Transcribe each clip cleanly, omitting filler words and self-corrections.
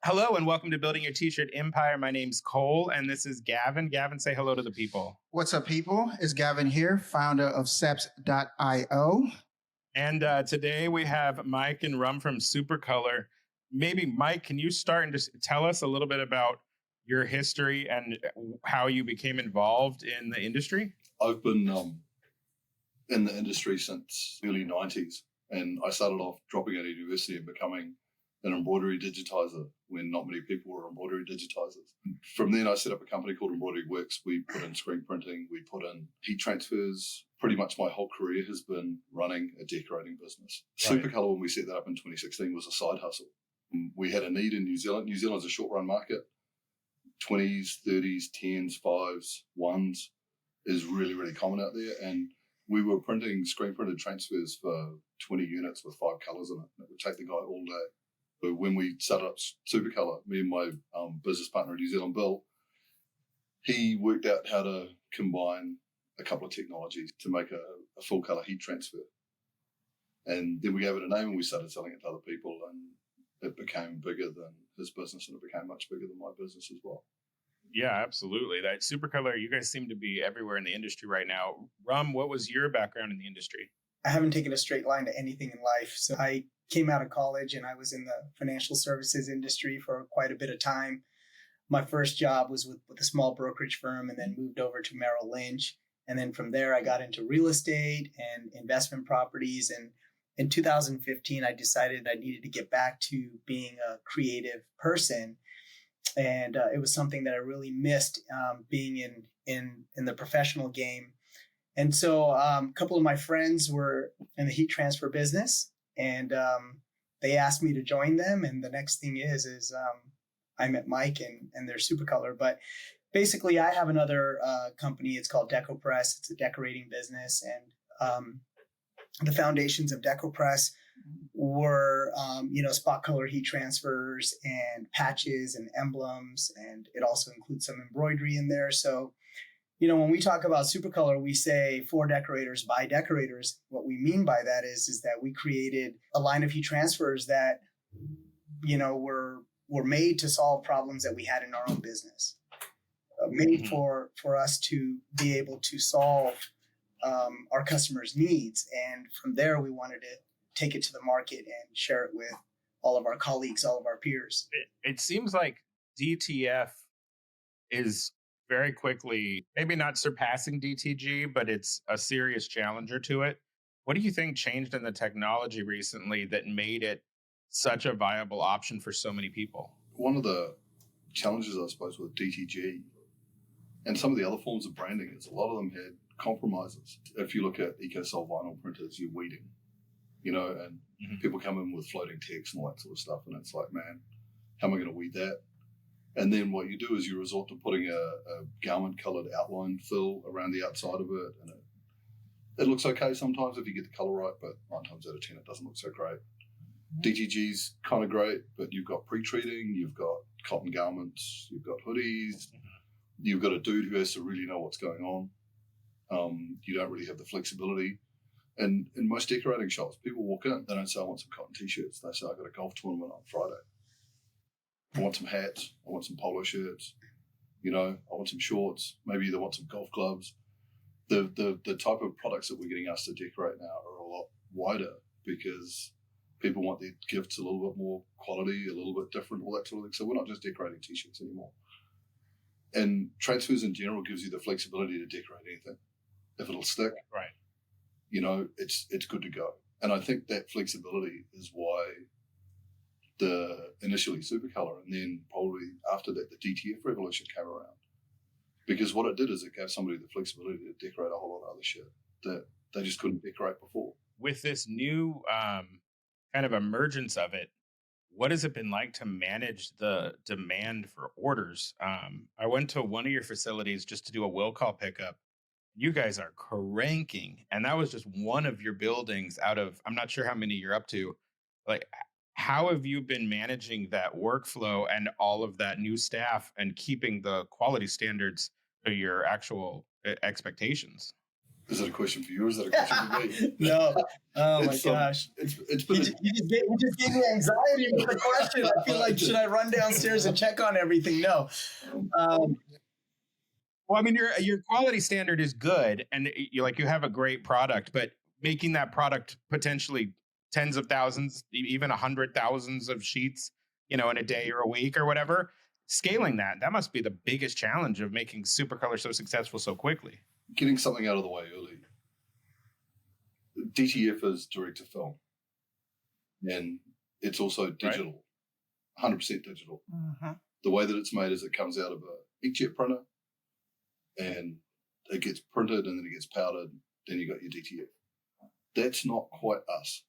Hello and welcome to Building Your T-Shirt Empire. My name's Cole and this is Gavin. Gavin, say hello to the people. What's up, people? It's Gavin here, founder of Seps.io. And today we have Mike and Rum from Supacolor. Maybe Mike, can you start and just tell us a little bit about your history and how you became involved in the industry? I've been in the industry since early 90s, and I started off dropping out of university and becoming an embroidery digitizer when not many people were embroidery digitizers. From then I set up a company called Embroidery Works. We put in screen printing, we put in heat transfers. Pretty much my whole career has been running a decorating business. Right. Supacolor, when we set that up in 2016, was a side hustle. We had a need in New Zealand. New Zealand's a short run market. 20s, 30s, 10s, 5s, 1s is really, really common out there. And we were printing screen printed transfers for 20 units with 5 colors in it. And it would take the guy all day. But when we started up Supacolor, me and my business partner in New Zealand, Bill, he worked out how to combine a couple of technologies to make a full color heat transfer. And then we gave it a name and we started selling it to other people, and it became bigger than his business and it became much bigger than my business as well. Yeah, absolutely. That Supacolor, you guys seem to be everywhere in the industry right now. Rum, what was your background in the industry? I haven't taken a straight line to anything in life. So I came out of college and I was in the financial services industry for quite a bit of time. My first job was with a small brokerage firm and then moved over to Merrill Lynch. And then from there, I got into real estate and investment properties. And in 2015, I decided I needed to get back to being a creative person. And it was something that I really missed being in the professional game. And so a couple of my friends were in the heat transfer business, and they asked me to join them. And the next thing is I met Mike and their Supacolor. But basically, I have another company. It's called Deco Press. It's a decorating business. And the foundations of Deco Press were, spot color heat transfers and patches and emblems. And it also includes some embroidery in there. So, when we talk about Supacolor, we say for decorators by decorators. What we mean by that is that we created a line of heat transfers that, were made to solve problems that we had in our own business, made for us to be able to solve our customers' needs. And from there, we wanted to take it to the market and share it with all of our colleagues, all of our peers. It seems like DTF is very quickly, maybe not surpassing DTG, but it's a serious challenger to it. What do you think changed in the technology recently that made it such a viable option for so many people? One of the challenges, I suppose, with DTG and some of the other forms of branding is a lot of them had compromises. If you look at EcoSol vinyl printers, you're weeding, and people come in with floating text and all that sort of stuff. And it's like, man, how am I going to weed that? And then what you do is you resort to putting a garment-coloured outline fill around the outside of it. And it looks okay sometimes if you get the colour right, but 9 times out of 10 it doesn't look so great. DTG's kind of great, but you've got pre-treating, you've got cotton garments, you've got hoodies, you've got a dude who has to really know what's going on. You don't really have the flexibility. And in most decorating shops, people walk in, they don't say, I want some cotton T-shirts. They say, I've got a golf tournament on Friday. I want some hats. I want some polo shirts. I want some shorts. Maybe they want some golf gloves. The type of products that we're getting asked to decorate now are a lot wider because people want their gifts a little bit more quality, a little bit different, all that sort of thing. So we're not just decorating T-shirts anymore. And transfers in general gives you the flexibility to decorate anything. If it'll stick, right, it's good to go. And I think that flexibility is why the initially Supacolor, and then probably after that, the DTF revolution came around. Because what it did is it gave somebody the flexibility to decorate a whole lot of other shit that they just couldn't decorate before. With this new kind of emergence of it, what has it been like to manage the demand for orders? I went to one of your facilities just to do a will call pickup. You guys are cranking, and that was just one of your buildings out of, I'm not sure how many you're up to. Like, how have you been managing that workflow and all of that new staff and keeping the quality standards to your actual expectations? Is it a question for you or is it a question for me? No. Oh my It's, gosh. It's been You just gave me anxiety with the question. I feel like, should I run downstairs and check on everything? No. Well, I mean, your quality standard is good, and you have a great product, but making that product potentially tens of thousands, even 100,000s of sheets, in a day or a week or whatever, scaling that must be the biggest challenge of making Supacolor so successful so quickly. getting something out of the way early. DTF is direct to film, and it's also digital, 100% digital. Mm-hmm. The way that it's made is it comes out of a inkjet printer, and it gets printed, and then it gets powdered. Then you got your DTF. That's not quite us.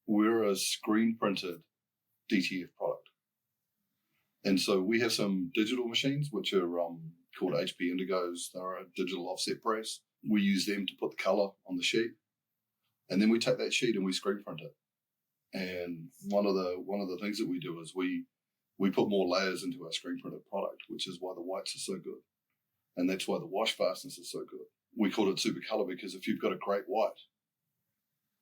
We're a screen printed DTF product, and so we have some digital machines which are called HP Indigos. They're a digital offset press. We use them to put the color on the sheet, and then we take that sheet and we screen print it. And one of the things that we do is we put more layers into our screen printed product, which is why the whites are so good, and that's why the wash fastness is so good. We call it Supacolor because if you've got a great white,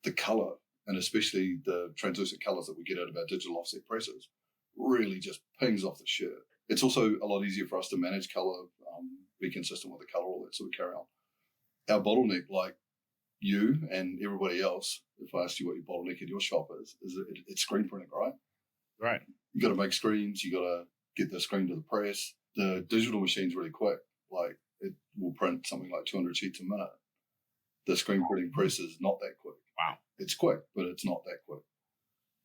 the color, and especially the translucent colors that we get out of our digital offset presses, really just pings off the shirt. It's also a lot easier for us to manage color, be consistent with the color, all that sort of carry on. Our bottleneck, like you and everybody else, if I asked you what your bottleneck in your shop is it's screen printing, right? Right. You got to make screens. You got to get the screen to the press. The digital machine's really quick. Like it will print something like 200 sheets a minute. The screen printing press is not that quick. Wow. It's quick, but it's not that quick.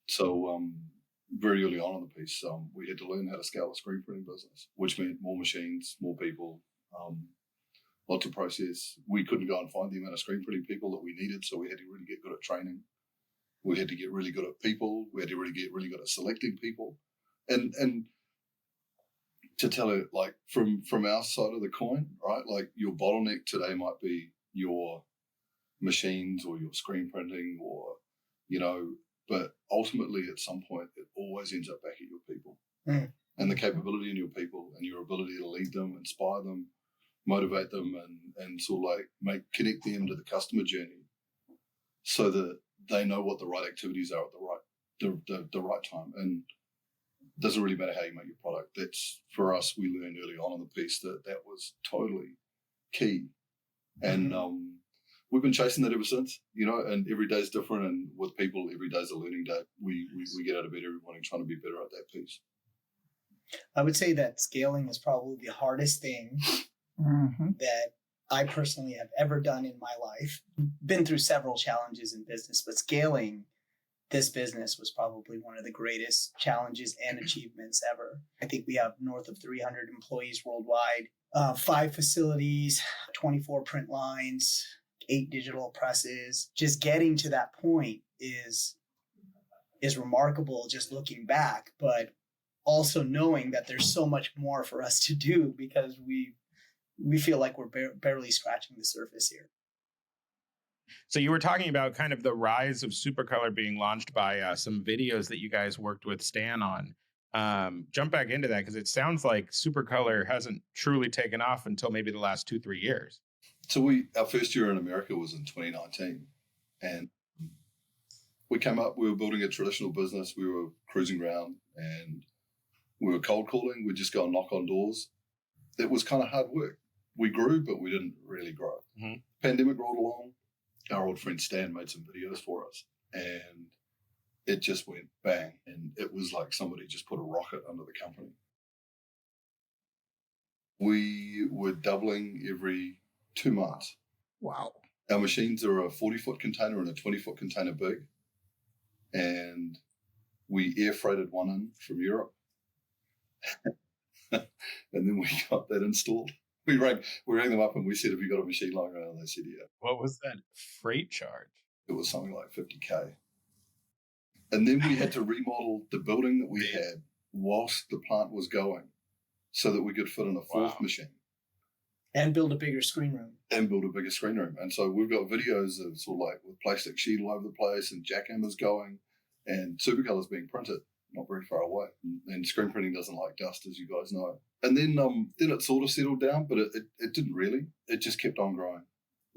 So very early on in the piece, we had to learn how to scale the screen printing business, which meant more machines, more people, lots of process. We couldn't go and find the amount of screen printing people that we needed, so we had to really get good at training. We had to get really good at people. We had to really get really good at selecting people. And to tell it, like, from our side of the coin, right, like your bottleneck today might be your machines or your screen printing or, but ultimately at some point it always ends up back at your people. And the capability in your people and your ability to lead them, inspire them, motivate them, and sort of like connect them to the customer journey so that they know what the right activities are at the right time. And it doesn't really matter how you make your product. That's, for us, we learned early on in the piece that was totally key. And we've been chasing that ever since, and every day is different. And with people, every day is a learning day. We get out of bed every morning trying to be better at that piece. I would say that scaling is probably the hardest thing that I personally have ever done in my life. Been through several challenges in business, but scaling this business was probably one of the greatest challenges and achievements ever. I think we have north of 300 employees worldwide, 5 facilities, 24 print lines, 8 digital presses. Just getting to that point is remarkable just looking back, but also knowing that there's so much more for us to do because we feel like we're barely scratching the surface here. So you were talking about kind of the rise of Supacolor being launched by some videos that you guys worked with Stan on. Jump back into that because it sounds like Supacolor hasn't truly taken off until maybe the last 2-3 years. So our first year in America was in 2019, and we came up. We were building a traditional business. We were cruising around, and we were cold calling. We'd just go and knock on doors. It was kind of hard work. We grew, but we didn't really grow. Pandemic rolled along. Our old friend Stan made some videos for us, and it just went bang. And it was like somebody just put a rocket under the company. We were doubling every 2 months. Wow. Our machines are a 40-foot container and a 20-foot container big. And we air freighted one in from Europe. And then we got that installed. We rang them up and we said, have you got a machine lying around? And they said, yeah. What was that freight charge? It was something like $50K. And then we had to remodel the building that we had whilst the plant was going so that we could fit in a fourth machine. And build a bigger screen room. And build a bigger screen room. And so we've got videos of sort of like with plastic sheet all over the place and jackhammers going and Supacolor's being printed not very far away. And screen printing doesn't like dust, as you guys know. And then it sort of settled down, but it didn't really. It just kept on growing.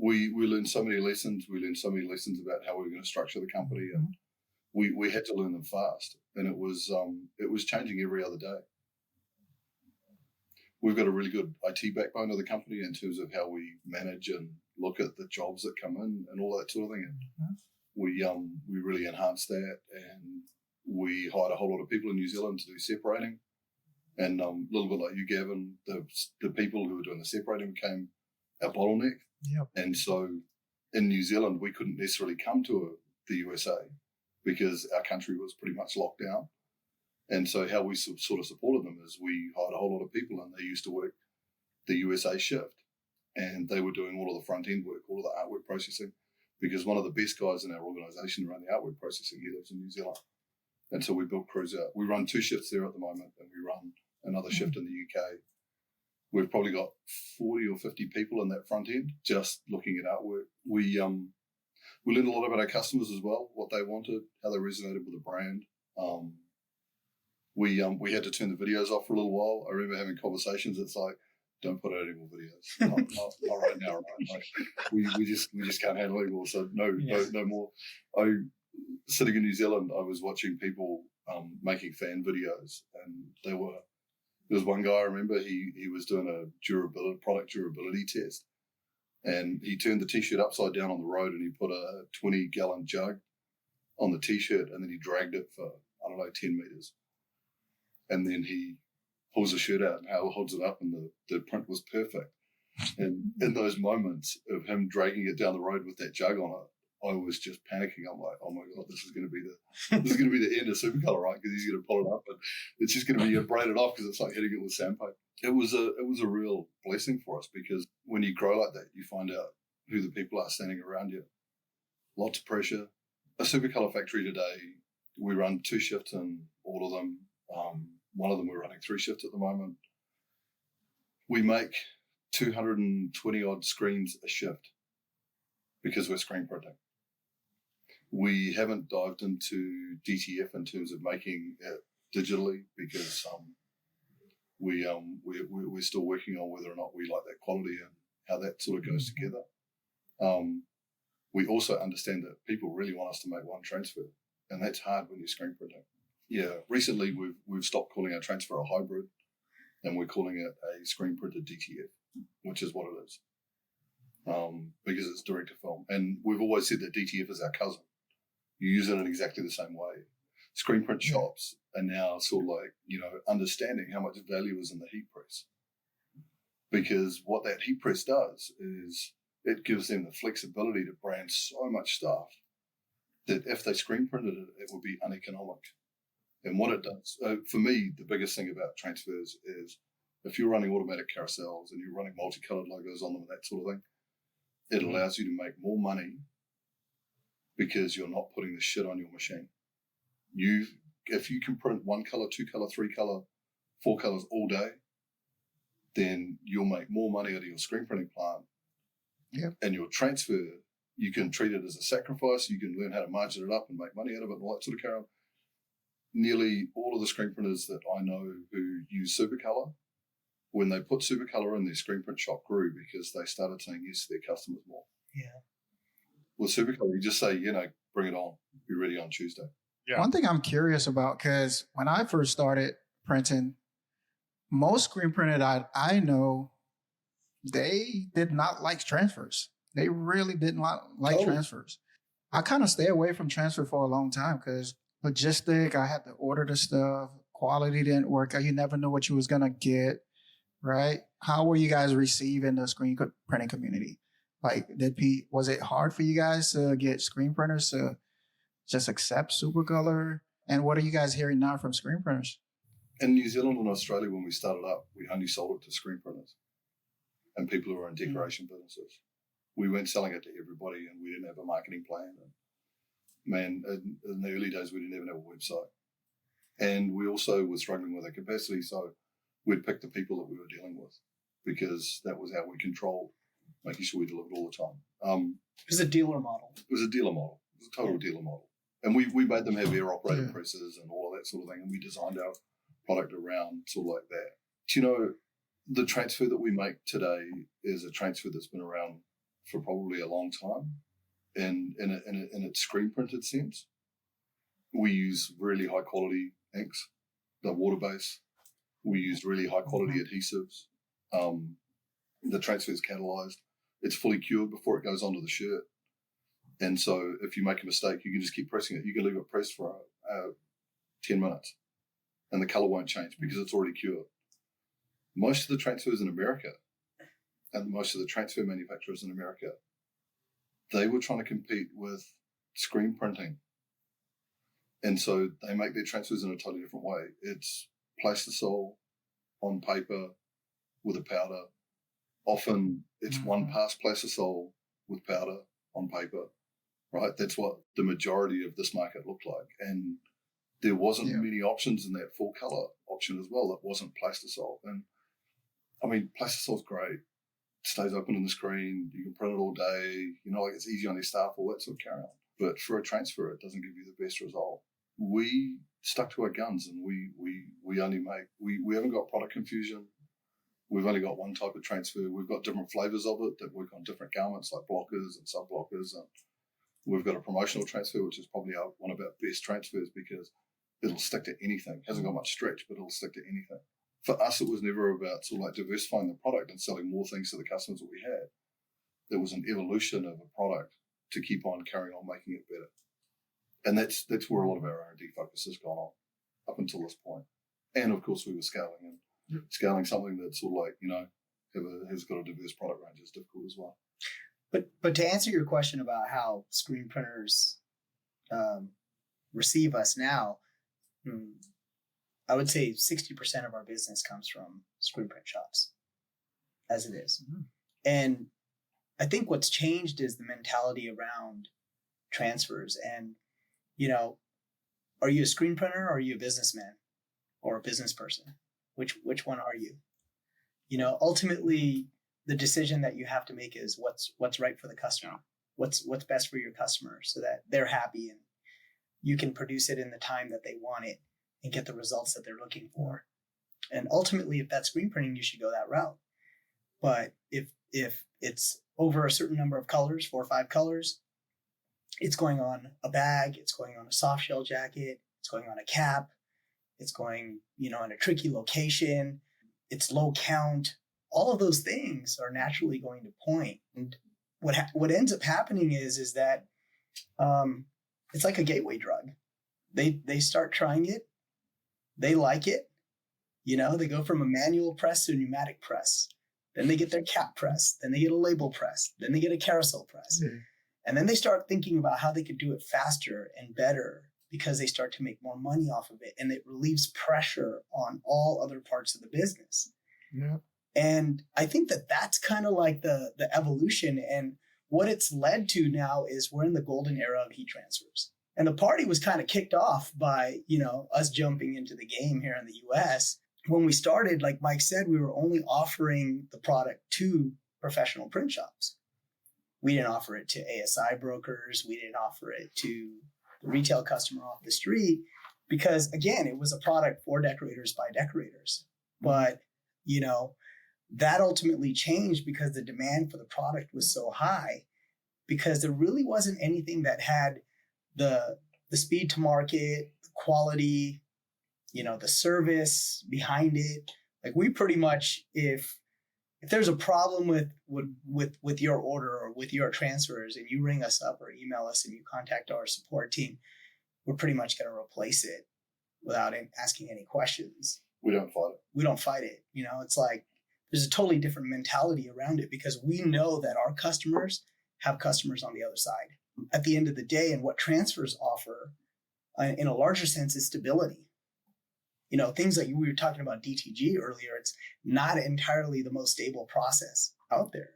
we learned so many lessons. We learned so many lessons about how we were going to structure the company, and we had to learn them fast. And it was changing every other day. We've got a really good IT backbone of the company in terms of how we manage and look at the jobs that come in and all that sort of thing. And we really enhanced that, and we hired a whole lot of people in New Zealand to do separating. And a little bit like you, Gavin, the people who were doing the separating became our bottleneck. Yep. And so in New Zealand, we couldn't necessarily come to the USA because our country was pretty much locked down. And so how we sort of supported them is we hired a whole lot of people, and they used to work the USA shift, and they were doing all of the front end work, all of the artwork processing, because one of the best guys in our organisation around the artwork processing, he lives in New Zealand. And so we built crews out. We run 2 shifts there at the moment, and we run another shift in the UK. We've probably got 40 or 50 people in that front end just looking at artwork. We learned a lot about our customers as well, what they wanted, how they resonated with the brand. We had to turn the videos off for a little while. I remember having conversations. It's like, don't put out any more videos. Not right now, right? Like, we just can't handle it all. So no more. Sitting in New Zealand, I was watching people making fan videos, and there was one guy I remember. He was doing a product durability test, and he turned the t-shirt upside down on the road, and he put a 20-gallon jug on the t-shirt, and then he dragged it for 10 meters. And then he pulls the shirt out and holds it up, and the print was perfect. And in those moments of him dragging it down the road with that jug on it, I was just panicking. I'm like, oh my God, this is going to be the end of Supacolor, right? Because he's going to pull it up, and it's just going to be braided off because it's like hitting it with sandpaper. It was a real blessing for us, because when you grow like that, you find out who the people are standing around you. Lots of pressure. A Supacolor factory today, we run 2 shifts in all of them. One of them we're running 3 shifts at the moment. We make 220 odd screens a shift because we're screen printing. We haven't dived into DTF in terms of making it digitally, because we're still working on whether or not we like that quality and how that sort of goes together. We also understand that people really want us to make one transfer, and that's hard when you're screen printing. Yeah, recently we've stopped calling our transfer a hybrid, and we're calling it a screen printed DTF, which is what it is, because it's direct to film. And we've always said that DTF is our cousin. You use it in exactly the same way. Screen print shops are now sort of like, understanding how much value is in the heat press, because what that heat press does is it gives them the flexibility to brand so much stuff that if they screen printed it, it would be uneconomic. And what it does, for me, the biggest thing about transfers is if you're running automatic carousels and you're running multicolored logos on them and that sort of thing, it allows you to make more money because you're not putting the shit on your machine. If you can print 1 color, 2 color, 3 color, 4 colors all day, then you'll make more money out of your screen printing plant. Yep. And your transfer, you can treat it as a sacrifice. You can learn how to margin it up and make money out of it and all that sort of carry on. Nearly all of the screen printers that I know who use Supacolor, when they put Supacolor in, their screen print shop grew because they started saying yes to their customers more. Yeah. With Supacolor, you just say, bring it on. Be ready on Tuesday. Yeah. One thing I'm curious about, because when I first started printing, most screen printed I know, they did not like transfers. They really did not like transfers. I kind of stay away from transfer for a long time because logistic, I had to order the stuff, quality didn't work out. You never know what you was going to get, right? How were you guys receiving the screen printing community? Like, was it hard for you guys to get screen printers to just accept Supacolor? And what are you guys hearing now from screen printers? In New Zealand and Australia, when we started up, we only sold it to screen printers and people who are in decoration businesses. We weren't selling it to everybody, and we didn't have a marketing plan. And man, in the early days, we didn't even have a website. And we also were struggling with our capacity, so we'd pick the people that we were dealing with because that was how we controlled making sure we delivered all the time. It was a dealer model. It was a dealer model. It was a total dealer model. And we made them have air-operated presses and all of that sort of thing, and we designed our product around sort of like that. The transfer that we make today is a transfer that's been around for probably a long time in its screen printed sense. We use really high quality inks, the water base. We use really high quality adhesives. The transfer is catalyzed. It's fully cured before it goes onto the shirt. And so if you make a mistake, you can just keep pressing it. You can leave it pressed for 10 minutes and the color won't change because it's already cured. Most of the transfers in America and most of the transfer manufacturers in America, they were trying to compete with screen printing. And so they make their transfers in a totally different way. It's plastisol on paper with a powder. Often it's one pass plastisol with powder on paper, right? That's what the majority of this market looked like. And there wasn't many options in that full color option as well. It wasn't plastisol. And I mean, plastisol's great. It stays open on the screen. You can print it all day. Like it's easy on your staff, all that sort of carry on. But for a transfer, it doesn't give you the best result. We stuck to our guns and we only make, we haven't got product confusion. We've only got one type of transfer. We've got different flavors of it that work on different garments like blockers and sub-blockers. And we've got a promotional transfer, which is probably one of our best transfers because it'll stick to anything. It hasn't got much stretch, but it'll stick to anything. For us, it was never about sort of like diversifying the product and selling more things to the customers that we had. There was an evolution of a product to keep on carrying on making it better. And that's where a lot of our R&D focus has gone on up until this point. And of course, we were scaling scaling something that's sort of like, has got a diverse product range is difficult as well. But to answer your question about how screen printers receive us now, I would say 60% of our business comes from screen print shops as it is. Mm-hmm. And I think what's changed is the mentality around transfers. And, are you a screen printer or are you a businessman or a business person? Which one are you? Ultimately, the decision that you have to make is what's right for the customer, what's best for your customer so that they're happy and you can produce it in the time that they want it and get the results that they're looking for. And ultimately, if that's screen printing, you should go that route. But if it's over a certain number of colors, 4 or 5 colors, it's going on a bag, it's going on a soft shell jacket, it's going on a cap, it's going, in a tricky location, it's low count. All of those things are naturally going to point. And what ends up happening is that it's like a gateway drug. They start trying it, they like it, they go from a manual press to a pneumatic press. Then they get their cap press, then they get a label press, then they get a carousel press. Mm. And then they start thinking about how they could do it faster and better because they start to make more money off of it. And it relieves pressure on all other parts of the business. Yeah. And I think that that's kind of like the evolution. And what it's led to now is we're in the golden era of heat transfers. And the party was kind of kicked off by, us jumping into the game here in the US. When we started, like Mike said, we were only offering the product to professional print shops. We didn't offer it to ASI brokers. We didn't offer it to the retail customer off the street because, again, it was a product for decorators by decorators. But, that ultimately changed because the demand for the product was so high because there really wasn't anything that had the speed to market, the quality, the service behind it. Like we pretty much, if there's a problem with your order or with your transfers and you ring us up or email us and you contact our support team, we're pretty much going to replace it without asking any questions. We don't fight it. We don't fight it. It's like there's a totally different mentality around it because we know that our customers have customers on the other side. At the end of the day, and what transfers offer in a larger sense is stability. Things like we were talking about DTG earlier, it's not entirely the most stable process out there.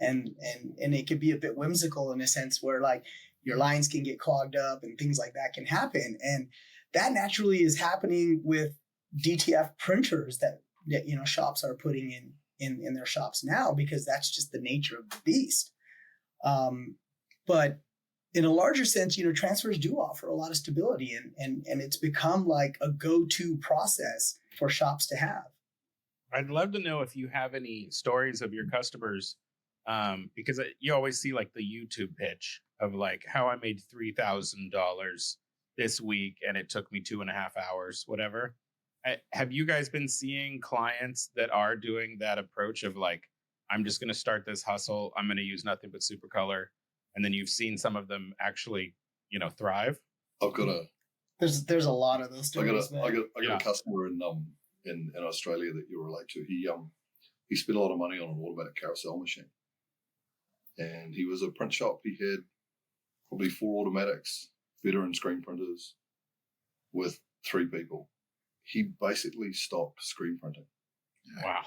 And it could be a bit whimsical in a sense where like your lines can get clogged up and things like that can happen. And that naturally is happening with DTF printers that shops are putting in their shops now because that's just the nature of the beast. But in a larger sense, transfers do offer a lot of stability and it's become like a go-to process for shops to have. I'd love to know if you have any stories of your customers Because you always see like the YouTube pitch of like how I made $3,000 this week and it took me 2.5 hours, whatever. Have you guys been seeing clients that are doing that approach of like, I'm just going to start this hustle, I'm going to use nothing but Supacolor, and then you've seen some of them actually, thrive? I've got a There's a lot of those I got stories, a man. I got a customer in Australia that you relate to. He spent a lot of money on an automatic carousel machine, and he was a print shop. He had probably 4 automatics, veteran screen printers, with 3 people. He basically stopped screen printing. Wow.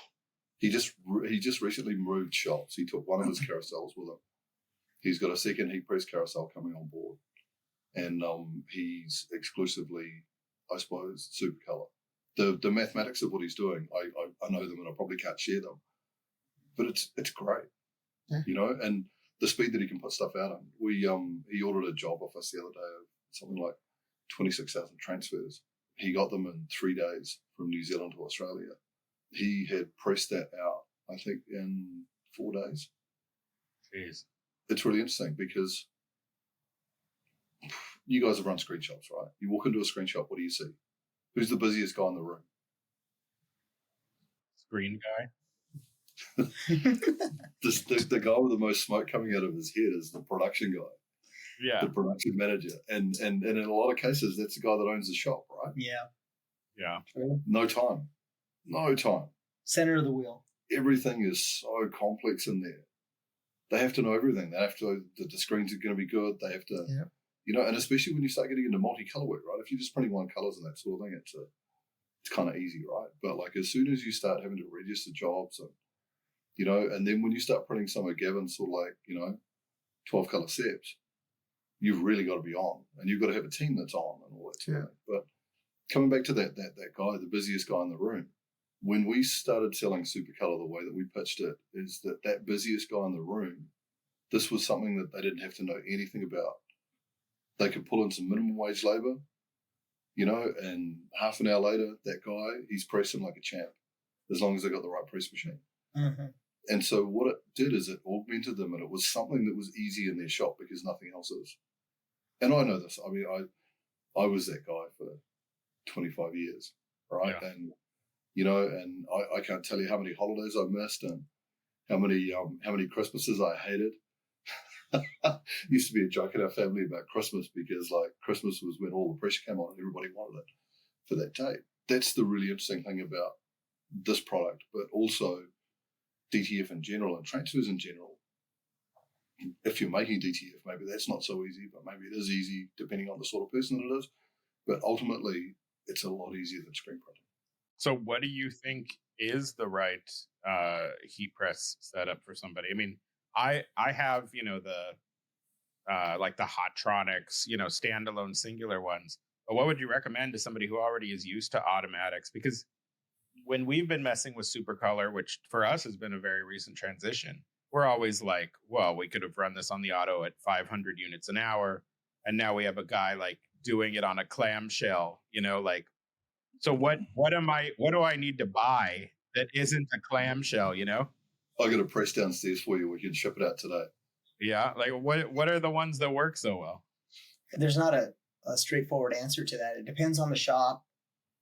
He just recently moved shops. He took one of his carousels with him. He's got a second heat press carousel coming on board, and he's exclusively, I suppose, Supacolor. The mathematics of what he's doing, I know them, and I probably can't share them, but it's great, and the speed that he can put stuff out on. He ordered a job off us the other day of something like 26,000 transfers. He got them in 3 days from New Zealand to Australia. He had pressed that out, I think, in 4 days. Jeez. It's really interesting because you guys have run screen shops, right? You walk into a screen shop, what do you see? Who's the busiest guy in the room? Screen guy. The guy with the most smoke coming out of his head is the production guy. Yeah. The production manager. And in a lot of cases, that's the guy that owns the shop, right? Yeah. Yeah. No time. Center of the wheel. Everything is so complex in there. They have to know everything. They have to know that the screens are going to be good. They have to, and especially when you start getting into multi-color work, right? If you're just printing one colors and that sort of thing, it's kind of easy, right? But like as soon as you start having to register jobs and, and then when you start printing some of Gavin's sort of like, 12 color steps, you've really got to be on, and you've got to have a team that's on and all that sort of thing. But coming back to that guy, the busiest guy in the room, when we started selling Supacolor, the way that we pitched it is that busiest guy in the room, this was something that they didn't have to know anything about. They could pull in some minimum wage labor, and half an hour later, that guy, he's pressing like a champ, as long as they got the right press machine. Mm-hmm. And so what it did is it augmented them, and it was something that was easy in their shop because nothing else is. And I know this. I mean, I was that guy for 25 years, right? Yeah. And and I can't tell you how many holidays I missed and how many Christmases I hated. Used to be a joke in our family about Christmas because like Christmas was when all the pressure came on and everybody wanted it for that date. That's the really interesting thing about this product, but also DTF in general and transfers in general. If you're making DTF, maybe that's not so easy, but maybe it is easy depending on the sort of person that it is. But ultimately, it's a lot easier than screen printing. So what do you think is the right heat press setup for somebody? I mean, I have, the like the Hotronics, standalone singular ones. But what would you recommend to somebody who already is used to automatics? Because when we've been messing with Supacolor, which for us has been a very recent transition, we're always like, well, we could have run this on the auto at 500 units an hour. And now we have a guy like doing it on a clamshell, so what do I need to buy that isn't a clamshell, I got a press downstairs for you. We can ship it out today. Yeah. Like what are the ones that work so well? There's not a straightforward answer to that. It depends on the shop.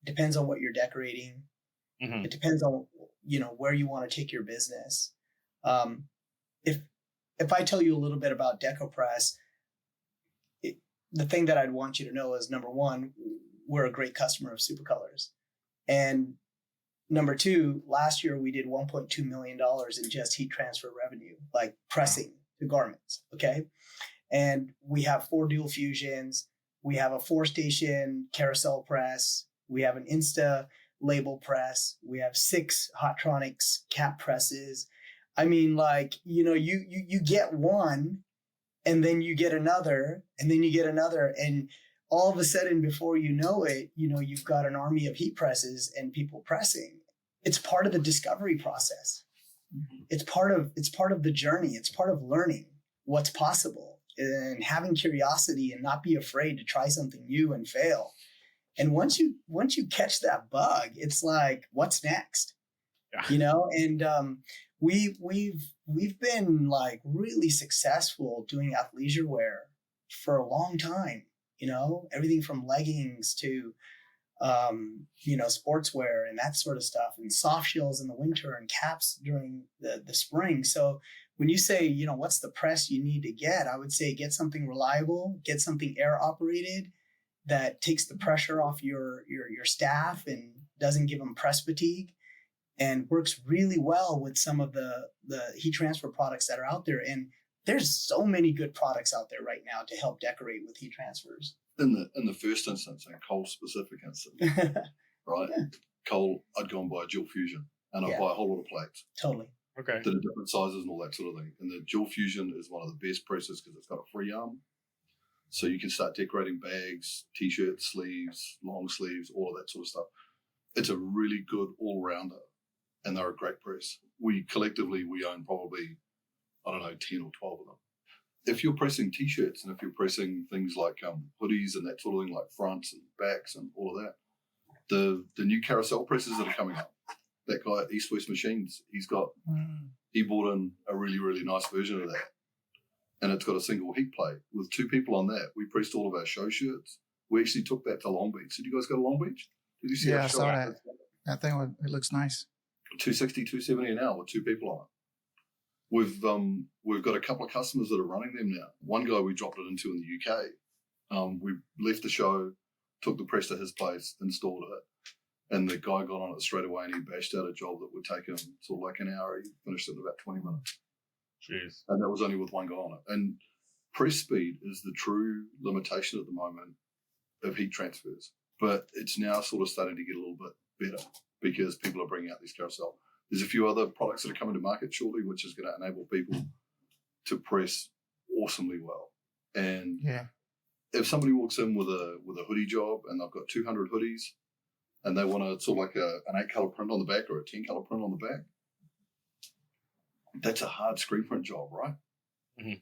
It depends on what you're decorating. Mm-hmm. It depends on, where you want to take your business. If I tell you a little bit about DecoPress, the thing that I'd want you to know is, number one, we're a great customer of Supacolor's. And number two, last year we did $1.2 million in just heat transfer revenue, like pressing the garments. Okay. And we have 4 dual fusions. We have a 4-station carousel press. We have an Insta label press. We have 6 Hotronics cap presses. I mean, like, you get one and then you get another and then you get another. And all of a sudden, before you know it, you've got an army of heat presses and people pressing. It's part of the discovery process. Mm-hmm. It's part of the journey. It's part of learning what's possible and having curiosity and not be afraid to try something new and fail. And once you catch that bug, it's like, what's next? Yeah. And we've been like really successful doing athleisure wear for a long time. You know, everything from leggings to sportswear and that sort of stuff, and soft shells in the winter and caps during the spring. So when you say, what's the press you need to get, I would say get something reliable, get something air operated that takes the pressure off your staff and doesn't give them press fatigue, and works really well with some of the heat transfer products that are out there. And there's so many good products out there right now to help decorate with heat transfers. In the first instance, and Cole's specific instance, right? Yeah. Cole, I'd go and buy a dual fusion, and I'd Yeah. buy a whole lot of plates. Totally. Okay. That are different sizes and all that sort of thing. And the dual fusion is one of the best presses because it's got a free arm. So you can start decorating bags, t-shirts, sleeves, long sleeves, all of that sort of stuff. It's a really good all-rounder, and they're a great press. We collectively own probably, 10 or 12 of them. If you're pressing t-shirts and if you're pressing things like hoodies and that sort of thing, like fronts and backs and all of that, the new carousel presses that are coming up, that guy at East West Machines, he bought in a really, really nice version of that. And it's got a single heat plate. With two people on that, we pressed all of our show shirts. We actually took that to Long Beach. Did you guys go to Long Beach? Did you see Yeah, our I show? saw that. That thing, it looks nice. 260, 270 an hour with two people on it. We've got a couple of customers that are running them now. One guy we dropped it into in the UK. We left the show, took the press to his place, installed it, and the guy got on it straight away and he bashed out a job that would take him sort of like an hour. He finished it in about 20 minutes. Jeez. And that was only with one guy on it. And press speed is the true limitation at the moment of heat transfers. But it's now sort of starting to get a little bit better because people are bringing out these carousel. There's a few other products that are coming to market shortly, which is going to enable people to press awesomely well. And if somebody walks in with a hoodie job and they've got 200 hoodies and they want to sort of like an 8-color print on the back or a 10-color print on the back, that's a hard screen print job, right? Mm-hmm.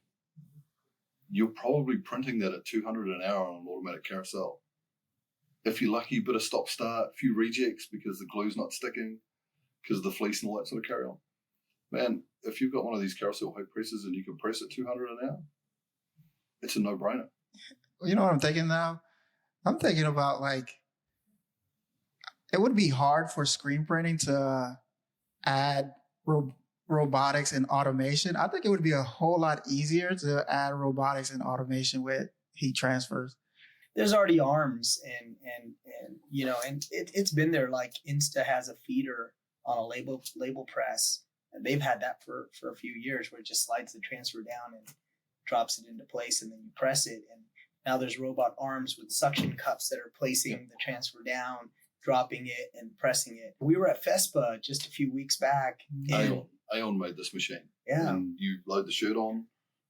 You're probably printing that at 200 an hour on an automatic carousel. If you're lucky, a bit of stop-start, a few rejects because the glue's not sticking, because of the fleece and all that sort of carry on. Man, if you've got one of these carousel hook presses and you can press at 200 an hour, it's a no-brainer. You know what I'm thinking now? I'm thinking about it would be hard for screen printing to add robotics and automation. I think it would be a whole lot easier to add robotics and automation with heat transfers. There's already arms and it's been there. Like Insta has a feeder on a label press, and they've had that for a few years, where it just slides the transfer down and drops it into place, and then you press it. And now there's robot arms with suction cups that are placing the transfer down, dropping it, and pressing it. We were at FESPA just a few weeks back. Aeon made this machine. Yeah. And you load the shirt on,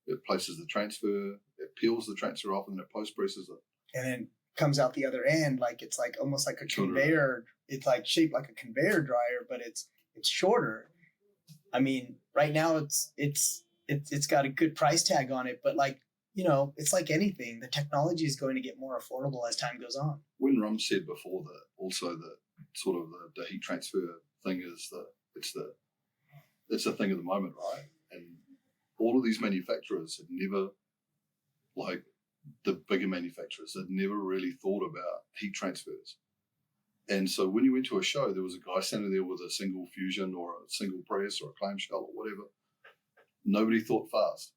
it places the transfer, it peels the transfer off, and then it post presses it. And then comes out the other end it's like almost like a conveyor. It's like shaped like a conveyor dryer, but it's shorter. I mean, right now it's got a good price tag on it, but it's like anything. The technology is going to get more affordable as time goes on. When Rum said before that, also the sort of the heat transfer thing is it's a thing of the moment, right? And all of these manufacturers had never, like the bigger manufacturers, had never really thought about heat transfers. And so when you went to a show, there was a guy standing there with a single fusion or a single press or a clamshell or whatever. Nobody thought fast.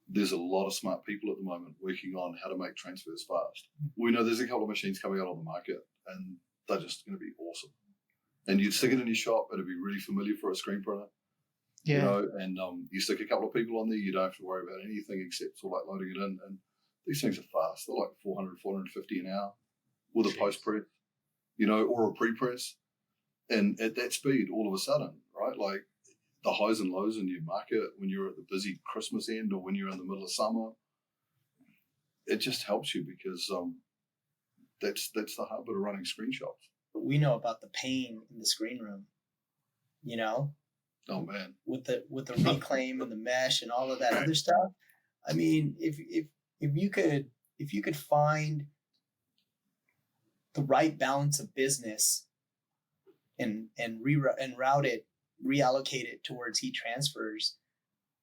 There's a lot of smart people at the moment working on how to make transfers fast. We know there's a couple of machines coming out on the market, and they're just going to be awesome. And you'd stick it in your shop, it'd be really familiar for a screen printer. Yeah. And you stick a couple of people on there, you don't have to worry about anything except sort of like loading it in. And these things are fast. They're like 400, 450 an hour with a post press, or a pre-press. And at that speed, all of a sudden, right, like the highs and lows in your market when you're at the busy Christmas end or when you're in the middle of summer, it just helps you because that's the hard bit of running screen shops. We know about the pain in the screen room, Oh man, with the reclaim and the mesh and all of that other stuff. I mean, if you could find the right balance of business and route it reallocate it towards heat transfers,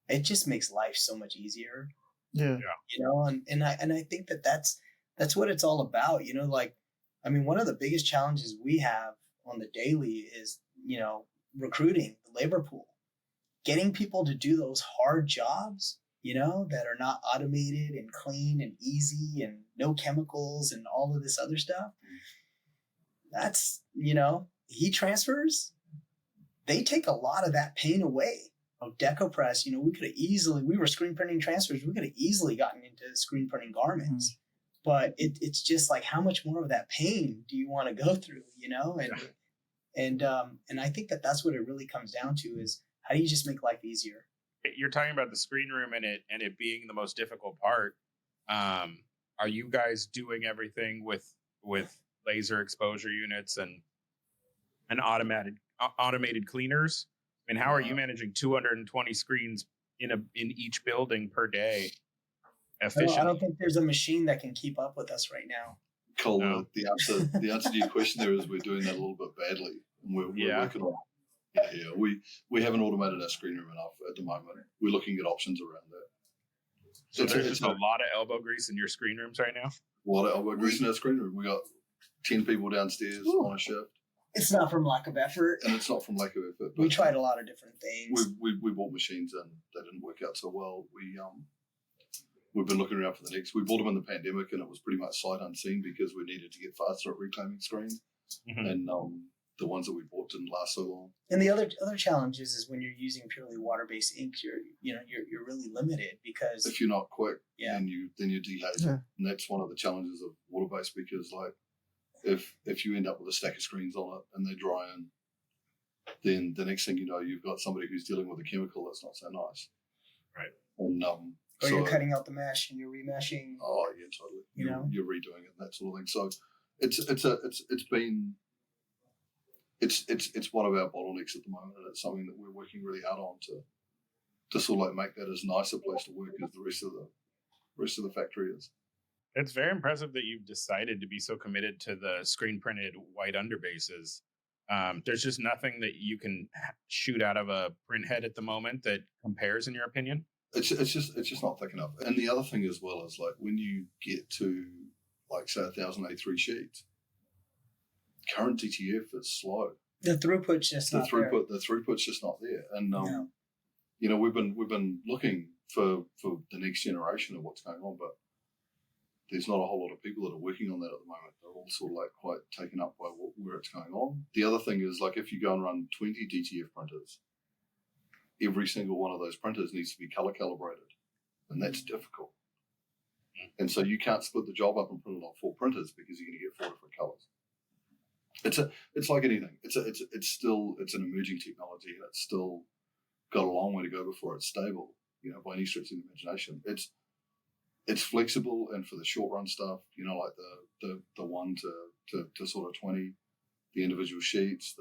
it just makes life so much easier. Yeah. And I think that's what it's all about. Like, I mean, one of the biggest challenges we have on the daily is, recruiting the labor pool, getting people to do those hard jobs, that are not automated and clean and easy and no chemicals and all of this other stuff. That's, heat transfers, they take a lot of that pain away. Deco press, we were screen printing transfers. We could have easily gotten into screen printing garments, but it's just like, how much more of that pain do you want to go through, And I think that's what it really comes down to, is how do you just make life easier? You're talking about the screen room and it being the most difficult part. Are you guys doing everything with laser exposure units and automated cleaners? I mean, how are you managing 220 screens in each building per day efficiently? I don't think there's a machine that can keep up with us right now. Cole, no. the answer to your question there is we're doing that a little bit badly. And we're working on it. Yeah, we haven't automated our screen room enough at the moment. We're looking at options around that. So there's just a lot of elbow grease in your screen rooms right now? A lot of elbow grease in our screen room. We got 10 people downstairs on a shift. It's not from lack of effort. And it's not from lack of effort. We tried a lot of different things. We bought machines and they didn't work out so well. We've been looking around for the next. We bought them in the pandemic and it was pretty much sight unseen because we needed to get faster at reclaiming screens. Mm-hmm. And the ones that we bought didn't last so long. And the other challenge is when you're using purely water-based inks, you're really limited, because if you're not quick, then you're dehazy. Yeah. And that's one of the challenges of water-based, because like if you end up with a stack of screens on it and they're drying, then the next thing you know, you've got somebody who's dealing with a chemical that's not so nice. Right. And or you're cutting out the mesh and you're remeshing. Oh yeah, totally. You're redoing it and that sort of thing. So it's one of our bottlenecks at the moment, and it's something that we're working really hard on to sort of like make that as nice a place to work as the rest of the factory is. It's very impressive that you've decided to be so committed to the screen printed white underbases. There's just nothing that you can shoot out of a print head at the moment that compares, in your opinion. It's just not thick enough. And the other thing as well is, like, when you get to like say 1,000 A3 sheets, current DTF is slow. The throughput's just not there. The throughput's just not there. And we've been looking for the next generation of what's going on, but there's not a whole lot of people that are working on that at the moment. They're all sort of like quite taken up by where it's going on. The other thing is, like, if you go and run 20 DTF printers, every single one of those printers needs to be color calibrated, and that's difficult. And so you can't split the job up and print it on 4 printers because you're going to get 4 different colors. It's like anything. It's an emerging technology, and it's still got a long way to go before it's stable. By any stretch of the imagination, it's flexible, and for the short run stuff, like the 1 to sort of 20, the individual sheets,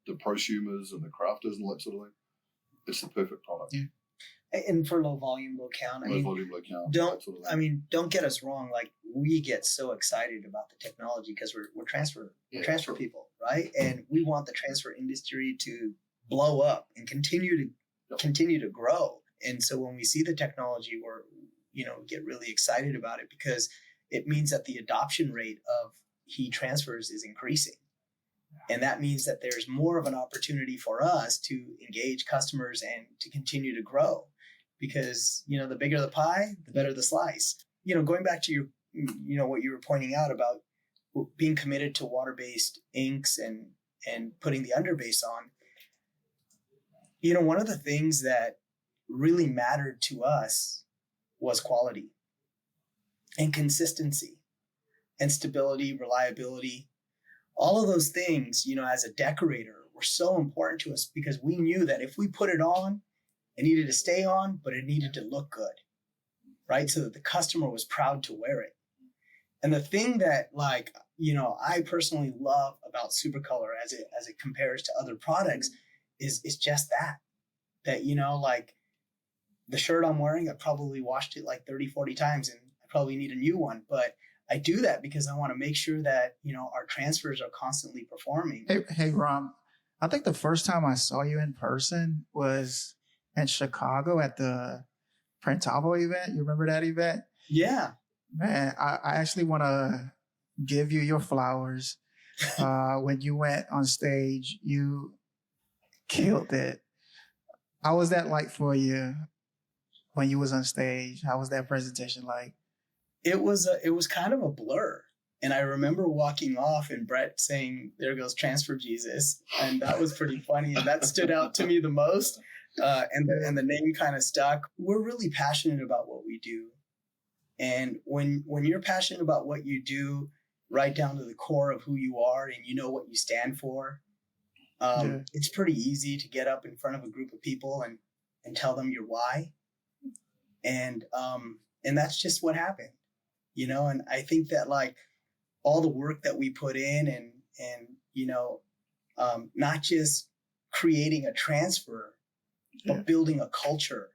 the prosumers and the crafters and all that sort of thing, it's the perfect product. Yeah. And for low volume, low count. Don't get us wrong. Like, we get so excited about the technology because we're transfer people, right? And we want the transfer industry to blow up and continue to grow. And so when we see the technology, we get really excited about it, because it means that the adoption rate of heat transfers is increasing. And that means that there's more of an opportunity for us to engage customers and to continue to grow, because, the bigger the pie, the better the slice. Going back to your, what you were pointing out about being committed to water-based inks and putting the underbase on, one of the things that really mattered to us was quality and consistency and stability, reliability. All of those things, as a decorator, were so important to us, because we knew that if we put it on, it needed to stay on, but it needed to look good, right? So that the customer was proud to wear it. And the thing that, I personally love about Supacolor as it compares to other products is just that, the shirt I'm wearing, I probably washed it like 30, 40 times, and I probably need a new one, but I do that because I want to make sure that, our transfers are constantly performing. Hey, Rum, I think the first time I saw you in person was in Chicago at the Printavo event. You remember that event? Yeah. Man, I actually want to give you your flowers. When you went on stage, you killed it. How was that like for you when you was on stage? How was that presentation like? It was kind of a blur. And I remember walking off and Brett saying, "There goes Transfer Jesus," and that was pretty funny. And that stood out to me the most. And the name kind of stuck. We're really passionate about what we do, and when you're passionate about what you do, right down to the core of who you are, and you know what you stand for, it's pretty easy to get up in front of a group of people and tell them your why, and that's just what happened, And I think that like all the work that we put in, and not just creating a transfer, but building a culture.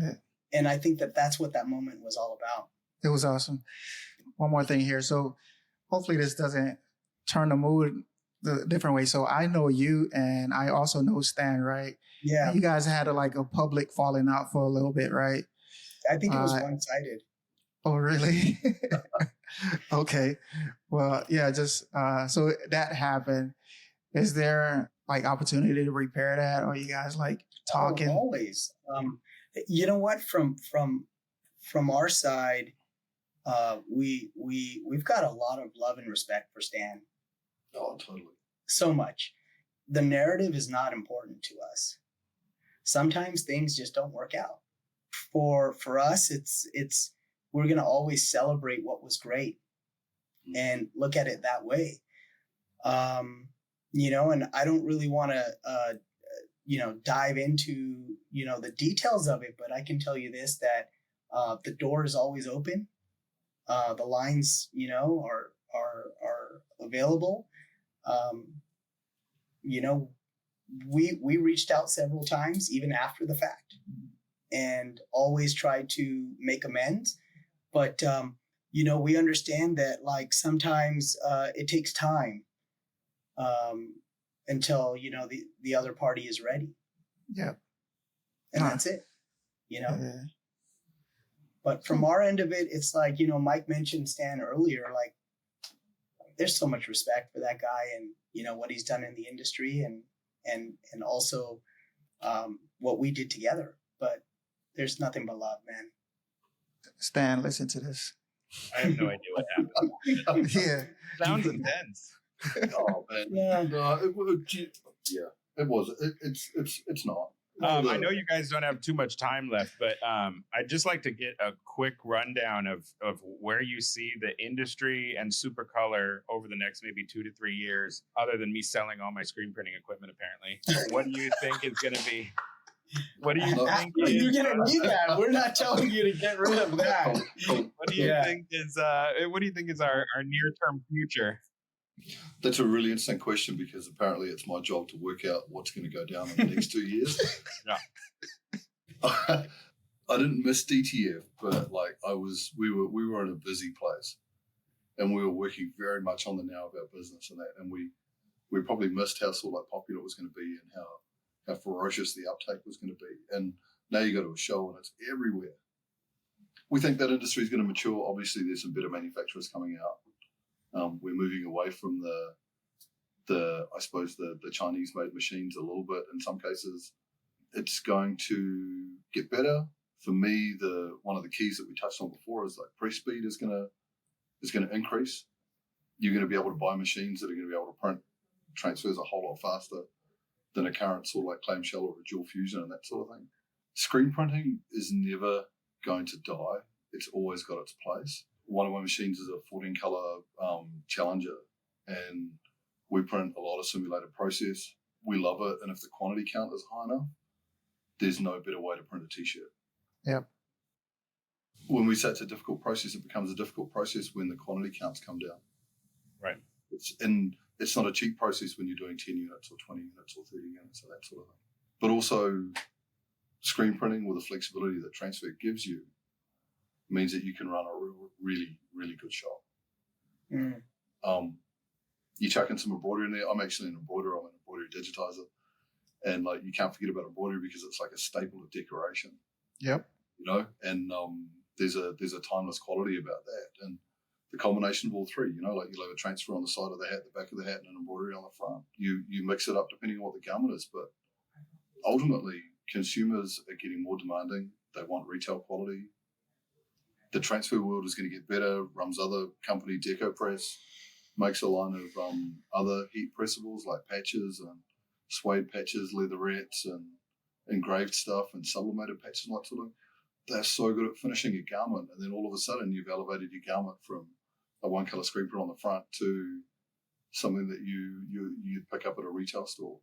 Yeah. And I think that that's what that moment was all about. It was awesome. One more thing here. So hopefully this doesn't turn the mood the different way. So I know you and I also know Stan, right? Yeah. And you guys had a public falling out for a little bit, right? I think it was one-sided. Oh, really? Okay. Well, yeah, just so that happened. Is there opportunity to repair that? Or you guys talking? Oh, always. You know what? From our side, we've got a lot of love and respect for Stan. Oh, totally. So much. The narrative is not important to us. Sometimes things just don't work out. For us, it's we're going to always celebrate what was great and look at it that way. And I don't really want to, dive into, the details of it, but I can tell you this, that the door is always open. The lines, are available. We reached out several times, even after the fact, and always tried to make amends. But, we understand that sometimes it takes time until, the other party is ready. Yeah. And that's it, Yeah. But from our end of it, it's Mike mentioned Stan earlier, there's so much respect for that guy and, what he's done in the industry and also what we did together. But there's nothing but love, man. Stan, listen to this. I have no idea what happened. Yeah. Sounds intense. Oh man, no, it was. It's not. I know you guys don't have too much time left, but I'd just like to get a quick rundown of where you see the industry and Supacolor over the next maybe 2 to 3 years, other than me selling all my screen printing equipment, apparently. What do you think is going to be? What do you think? You're going to need that. We're not telling you to get rid of that. What do you think is our near-term future? That's a really interesting question because apparently it's my job to work out what's going to go down in the next 2 years. Yeah. I didn't miss DTF, but we were in a busy place, and we were working very much on the now of our business and that, and we probably missed how popular it was going to be and how ferocious the uptake was going to be. And now you go to a show and it's everywhere. We think that industry is going to mature. Obviously, there's some better manufacturers coming out. We're moving away from the Chinese made machines a little bit. In some cases, it's going to get better. For me, one of the keys that we touched on before is press speed is going to increase. You're going to be able to buy machines that are going to be able to print transfers a whole lot faster than a current clamshell or a dual fusion and that sort of thing. Screen printing is never going to die. It's always got its place. One of my machines is a 14 color Challenger, and we print a lot of simulated process. We love it, and if the quantity count is high enough, there's no better way to print a t-shirt. Yep. When we say it's a difficult process, it becomes a difficult process when the quantity counts come down. Right. It's not a cheap process when you're doing 10 units or 20 units or 30 units or that sort of thing. But also, screen printing with the flexibility that transfer gives you means that you can run a really, really good shop. You chuck in some embroidery in there. I'm actually an embroiderer. I'm an embroidery digitizer. And like you can't forget about embroidery because it's like a staple of decoration. Yep. And there's a timeless quality about that. And the combination of all three, like you'll have a transfer on the side of the hat, the back of the hat, and an embroidery on the front. You mix it up depending on what the garment is, but ultimately consumers are getting more demanding. They want retail quality. The transfer world is going to get better. Rum's other company, Deco Press, makes a line of other heat pressables like patches and suede patches, leatherettes, and engraved stuff and sublimated patches and that sort of. They're so good at finishing a garment, and then all of a sudden you've elevated your garment from a one color screen print on the front to something that you pick up at a retail store.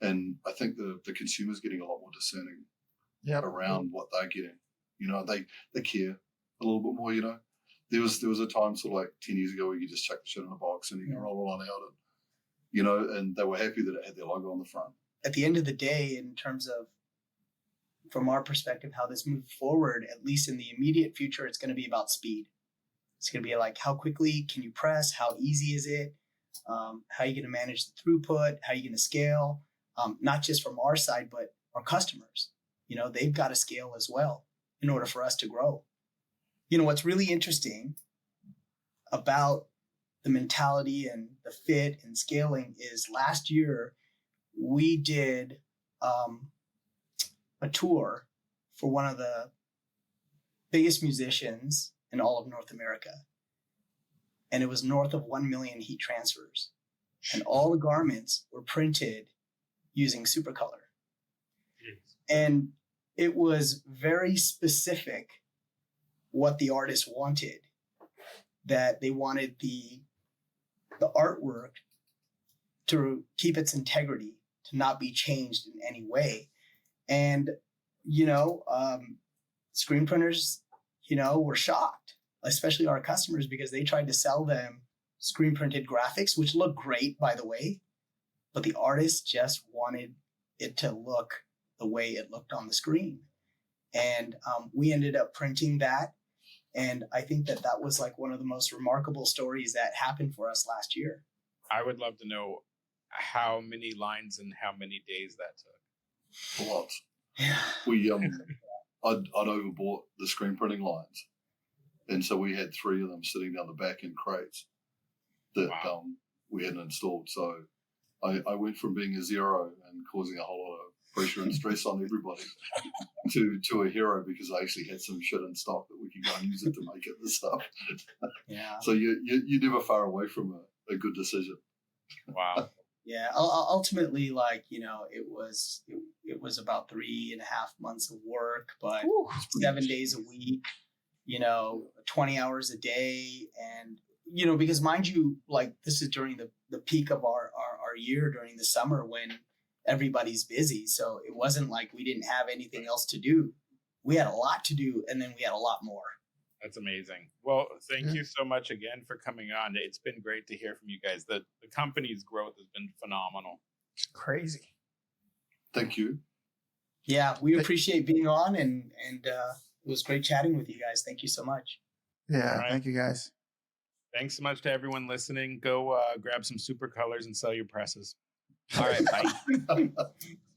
And I think the consumer's getting a lot more discerning around what they're getting. They care a little bit more. There was a time sort of like 10 years ago where you just chuck the shit in a box and you can roll it on out, and they were happy that it had their logo on the front. At the end of the day, in terms of, from our perspective, how this moves forward, at least in the immediate future, it's going to be about speed. It's going to be like, how quickly can you press? How easy is it? How are you going to manage the throughput? How are you going to scale? Not just from our side, but our customers. They've got to scale as well in order for us to grow. What's really interesting about the mentality and the fit and scaling is last year we did a tour for one of the biggest musicians in all of North America. And it was north of 1 million heat transfers. And all the garments were printed using Supacolor. And it was very specific what the artist wanted, that they wanted the artwork to keep its integrity, to not be changed in any way. And, screen printers, were shocked, especially our customers, because they tried to sell them screen printed graphics, which look great, by the way, but the artist just wanted it to look the way it looked on the screen. And we ended up printing that. And I think that was like one of the most remarkable stories that happened for us last year. I would love to know how many lines and how many days that took. Lots. Yeah. I'd overbought the screen printing lines. And so we had 3 of them sitting down the back in crates that we hadn't installed. So I went from being a zero and causing a whole lot of pressure and stress on everybody to a hero because I actually had some shit in stock that we could go and use it to make it this stuff. Yeah. So you're never far away from a good decision. Wow. Yeah. Ultimately, it was about 3.5 months of work, but 7 days a week, 20 hours a day. And, because mind you, this is during the peak of our year during the summer when everybody's busy. So it wasn't like we didn't have anything else to do. We had a lot to do, and then we had a lot more. That's amazing. Well, thank you so much again for coming on. It's been great to hear from you guys. The company's growth has been phenomenal. Crazy. Thank you. Yeah, we appreciate being on, and it was great chatting with you guys. Thank you so much. Yeah, right. Thank you guys. Thanks so much to everyone listening. Go grab some Supacolors and sell your presses. All right, bye.